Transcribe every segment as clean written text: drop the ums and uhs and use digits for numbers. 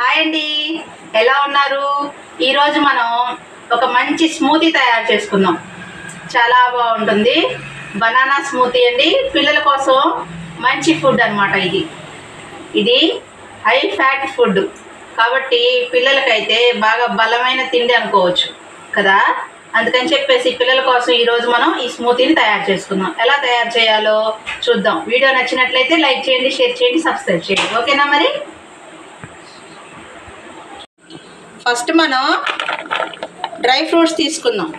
Hi అండి, ఎలా ఉన్నారు? ఈరోజు మనం ఒక మంచి స్మూతీ తయారు చేసుకుందాం. చాలా బాగుంటుంది. బనానా స్మూతీ అండి. పిల్లల కోసం మంచి ఫుడ్ అన్నమాట. ఇది హై ఫ్యాట్ ఫుడ్ కాబట్టి పిల్లలకైతే బాగా బలమైన తిండి అనుకోవచ్చు కదా. అందుకని చెప్పేసి పిల్లల కోసం ఈరోజు మనం ఈ స్మూతీని తయారు చేసుకుందాం. ఎలా తయారు చేయాలో చూద్దాం. వీడియో నచ్చినట్లయితే లైక్ చేయండి, షేర్ చేయండి, సబ్స్క్రైబ్ చేయండి. ఓకేనా? మరి ఫస్ట్ మనం డ్రై ఫ్రూట్స్ తీసుకుందాం.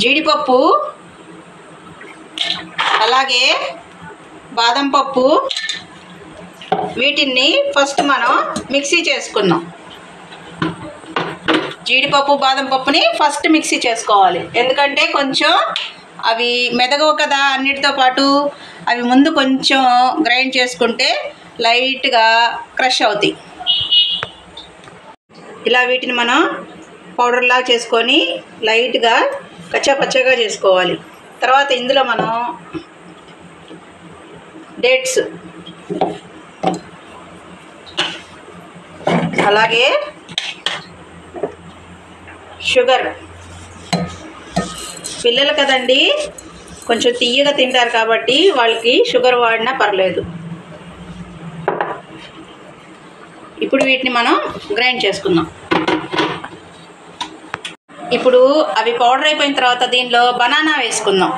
జీడిపప్పు, అలాగే బాదం పప్పు, వీటిని ఫస్ట్ మనం మిక్సీ చేసుకుందాం. జీడిపప్పు బాదం పప్పుని ఫస్ట్ మిక్సీ చేసుకోవాలి. ఎందుకంటే కొంచెం అవి మెదగవు కదా. అన్నిటితో పాటు అవి ముందు కొంచెం గ్రైండ్ చేసుకుంటే లైట్గా క్రష్ అవుతాయి. ఇలా వీటిని మనం పౌడర్లా చేసుకొని లైట్గా కచ్చాపచ్చగా చేసుకోవాలి. తర్వాత ఇందులో మనం డేట్స్, అలాగే షుగర్, పిల్లలు కదండి కొంచెం తియ్యగా తింటారు కాబట్టి వాళ్ళకి షుగర్ వాడినా పర్లేదు. ఇప్పుడు వీటిని మనం గ్రైండ్ చేసుకుందాం. ఇప్పుడు అవి పౌడర్ అయిపోయిన తర్వాత దీనిలో బనానా వేసుకుందాం.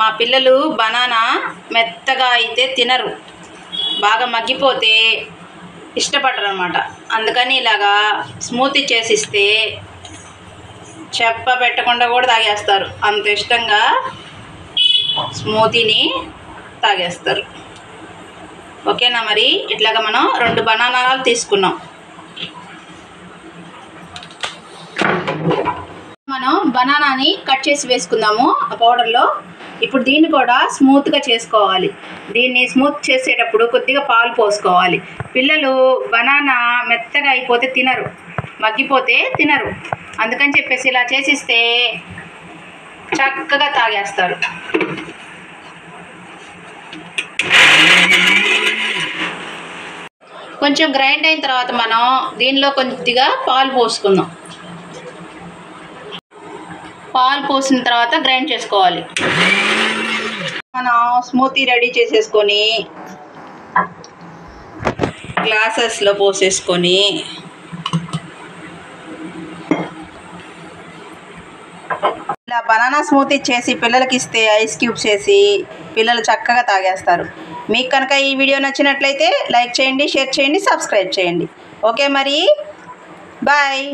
మా పిల్లలు బనానా మెత్తగా అయితే తినరు, బాగా మగ్గిపోతే ఇష్టపడరు అన్నమాట. అందుకని ఇలాగా స్మూతీ చేసిస్తే చెప్ప పెట్టకుండా కూడా తాగేస్తారు. అంత ఇష్టంగా స్మూతీని తాగేస్తారు. ఓకేనా? మరి ఇట్లాగా మనం 2 బనానాలు తీసుకున్నాం. మనం బనానాని కట్ చేసి వేసుకుందాము ఆ పౌడర్లో. ఇప్పుడు దీన్ని కూడా స్మూత్గా చేసుకోవాలి. దీన్ని స్మూత్ చేసేటప్పుడు కొద్దిగా పాలు పోసుకోవాలి. పిల్లలు బనానా మెత్తగా అయిపోతే తినరు, మగ్గిపోతే తినరు. అందుకని చెప్పేసి ఇలా చేసిస్తే చక్కగా తాగేస్తారు. కొంచెం గ్రైండ్ అయిన తర్వాత మనం దీనిలో కొద్దిగా పాలు పోసుకుందాం. పాలు పోసిన తర్వాత గ్రైండ్ చేసుకోవాలి. మనం స్మూతీ రెడీ చేసేసుకొని గ్లాసెస్లో పోసేసుకొని ఇలా బనానా స్మూతీ చేసి పిల్లలకి ఇస్తే ఐస్ క్యూబ్స్ వేసి పిల్లలు చక్కగా తాగేస్తారు. మీకు కనుక ఈ వీడియో నచ్చినట్లయితే లైక్ చేయండి, షేర్ చేయండి, సబ్స్క్రైబ్ చేయండి. ఓకే మరి, బాయ్.